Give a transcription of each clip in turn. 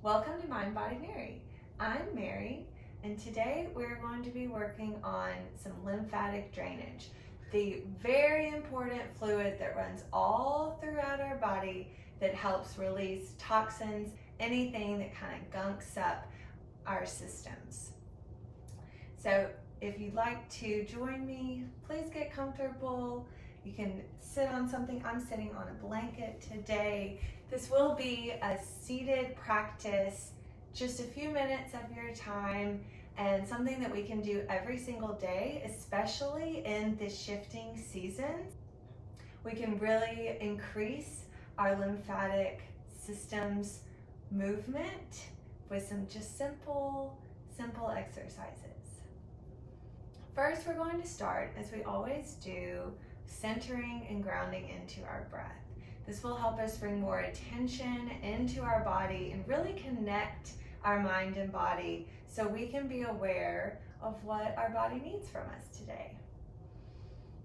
Welcome to Mind, Body, Mary. I'm Mary, and today we're going to be working on some lymphatic drainage, the very important fluid that runs all throughout our body that helps release toxins, anything that kind of gunks up our systems. So if you'd like to join me, please get comfortable. You can sit on something. I'm sitting on a blanket today. This will be a seated practice, just a few minutes of your time, and something that we can do every single day, especially in this shifting season. We can really increase our lymphatic system's movement with some just simple exercises. First, we're going to start, as we always do, centering and grounding into our breath. This will help us bring more attention into our body and really connect our mind and body so we can be aware of what our body needs from us today.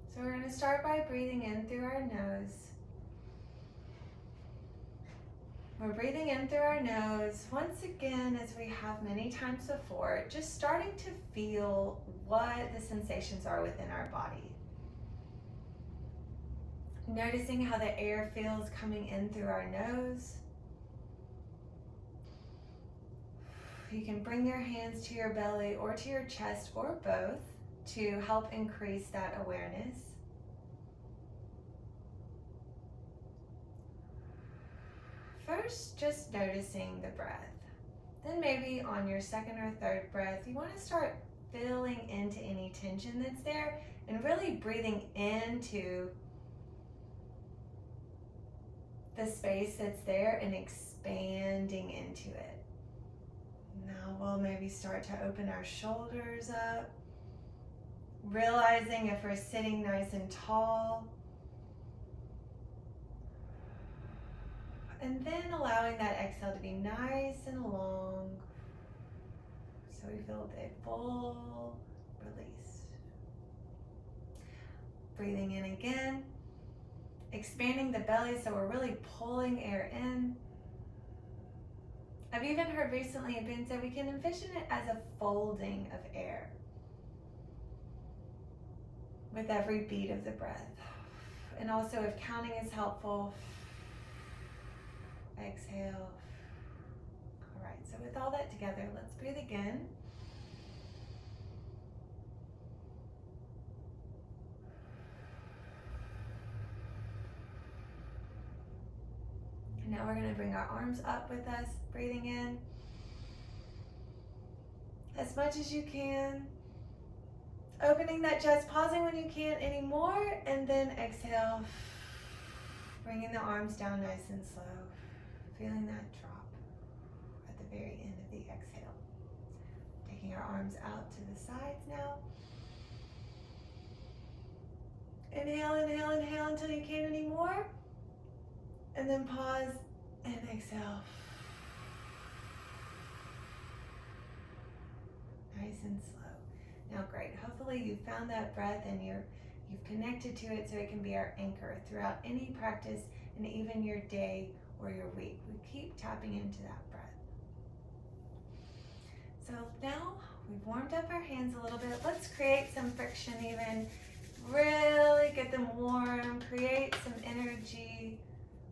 So we're going to start by breathing in through our nose. We're breathing in through our nose, once again, as we have many times before, just starting to feel what the sensations are within our body. Noticing how the air feels coming in through our nose. You can bring your hands to your belly or to your chest or both to help increase that awareness. First, just noticing the breath. Then maybe on your second or third breath, you want to start filling into any tension that's there and really breathing into the space that's there and expanding into it. Now we'll maybe start to open our shoulders up, realizing if we're sitting nice and tall, and then allowing that exhale to be nice and long so we feel a full release. Breathing in again. Expanding the belly so we're really pulling air in. I've even heard recently it been said we can envision it as a folding of air with every beat of the breath. And also, if counting is helpful, exhale. All right, so with all that together, let's breathe again. Now we're going to bring our arms up with us, breathing in as much as you can, opening that chest, pausing when you can't anymore, and then exhale, bringing the arms down nice and slow, feeling that drop at the very end of the exhale. Taking our arms out to the sides now. Inhale, inhale, inhale until you can't anymore. And then pause and exhale. Nice and slow. Now great, hopefully you found that breath and you've connected to it so it can be our anchor throughout any practice and even your day or your week. We keep tapping into that breath. So now we've warmed up our hands a little bit. Let's create some friction even. Really get them warm, create some energy.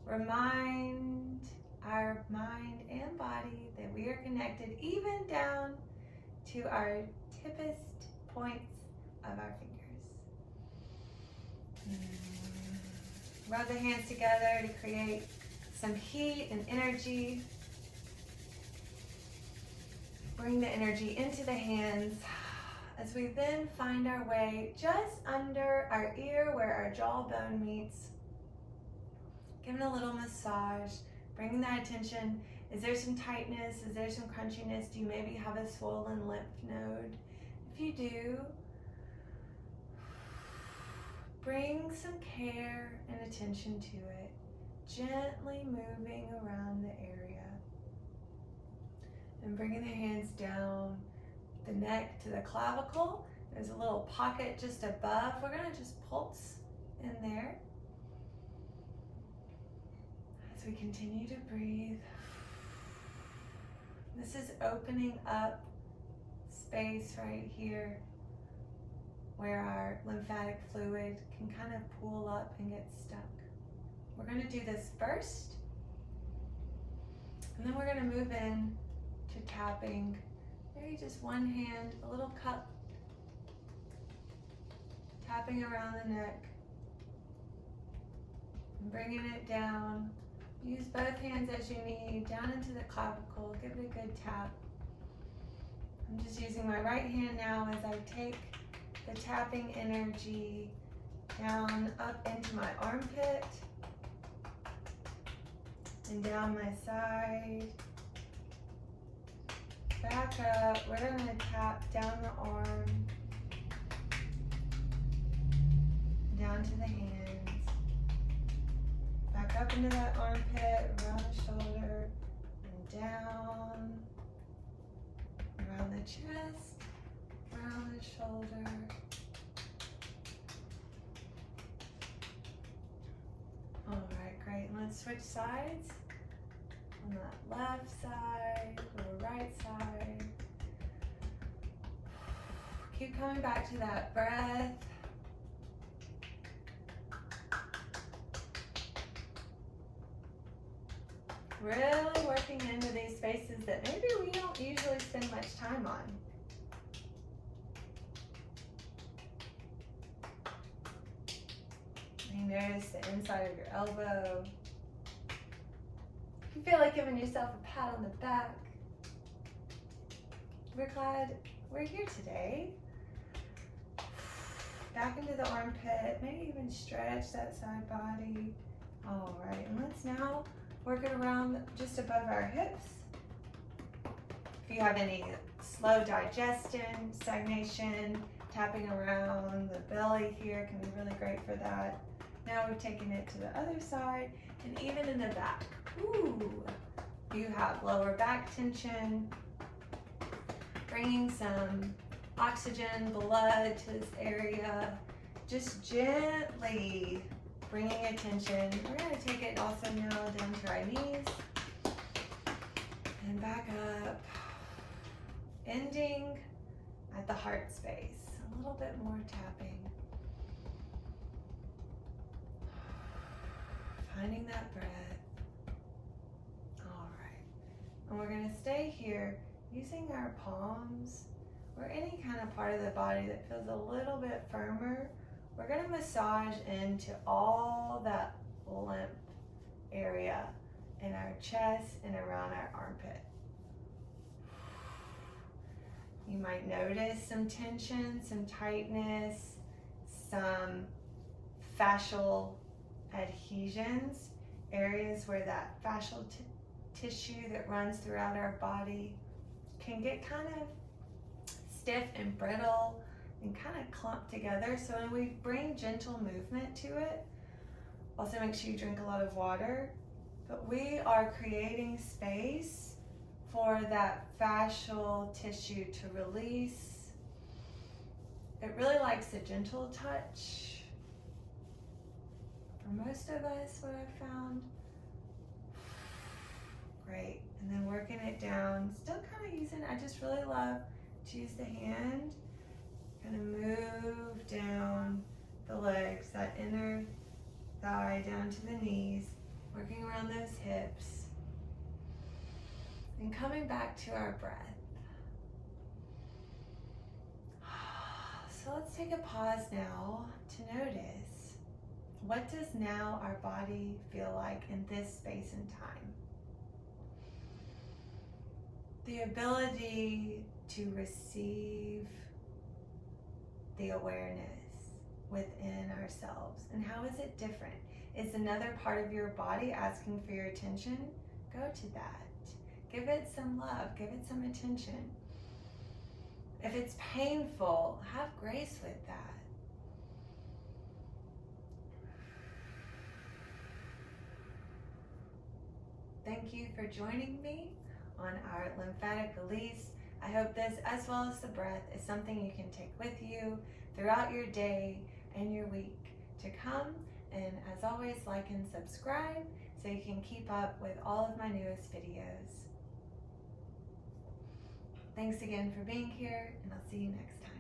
Remind our mind and body that we are connected even down to our tippest points of our fingers. Rub the hands together to create some heat and energy. Bring the energy into the hands as we then find our way just under our ear where our jawbone meets. Giving a little massage, bringing that attention. Is there some tightness? Is there some crunchiness? Do you maybe have a swollen lymph node? If you do, bring some care and attention to it, gently moving around the area. And bringing the hands down the neck to the clavicle. There's a little pocket just above. We're going to just pulse in there. As we continue to breathe. This is opening up space right here where our lymphatic fluid can kind of pool up and get stuck. We're going to do this first, and then we're going to move in to tapping, maybe just one hand, a little cup, tapping around the neck, and bringing it down. Use both hands as you need, down into the clavicle, give it a good tap. I'm just using my right hand now as I take the tapping energy down up into my armpit and down my side. Back up, we're going to tap down the arm, down to the hands. Back up into that armpit, around the shoulder, and down, around the chest, around the shoulder. All right, great. Let's switch sides. On that left side or right side. Keep coming back to that breath. Really working into these spaces that maybe we don't usually spend much time on. You notice the inside of your elbow. You feel like giving yourself a pat on the back. We're glad we're here today. Back into the armpit, maybe even stretch that side body. All right, and let's now work it around just above our hips. If you have any slow digestion, stagnation, tapping around the belly here can be really great for that. Now we're taking it to the other side and even in the back. Ooh, you have lower back tension, bringing some oxygen, blood to this area, just gently bringing attention. We're going to take it also now down to our knees and back up, ending at the heart space. A little bit more tapping. Finding that breath. All right. And we're going to stay here using our palms or any kind of part of the body that feels a little bit firmer. We're going to massage into all that lymph area in our chest and around our armpit. You might notice some tension, some tightness, some fascial adhesions, areas where that fascial tissue that runs throughout our body can get kind of stiff and brittle and kind of clump together. So when we bring gentle movement to it, also make sure you drink a lot of water, but we are creating space for that fascial tissue to release. It really likes a gentle touch. For most of us, what I've found. Great, and then working it down, still kind of using, I just really love to use the hand, kind of move down the legs, that inner thigh down to the knees, working around those hips, and coming back to our breath. So let's take a pause now to notice, what does now our body feel like in this space and time? The ability to receive the awareness within ourselves. And how is it different? Is another part of your body asking for your attention? Go to that. Give it some love, give it some attention. If it's painful, have grace with that. Thank you for joining me on our lymphatic release. I hope this, as well as the breath, is something you can take with you throughout your day and your week to come. And as always, like and subscribe so you can keep up with all of my newest videos. Thanks again for being here, and I'll see you next time.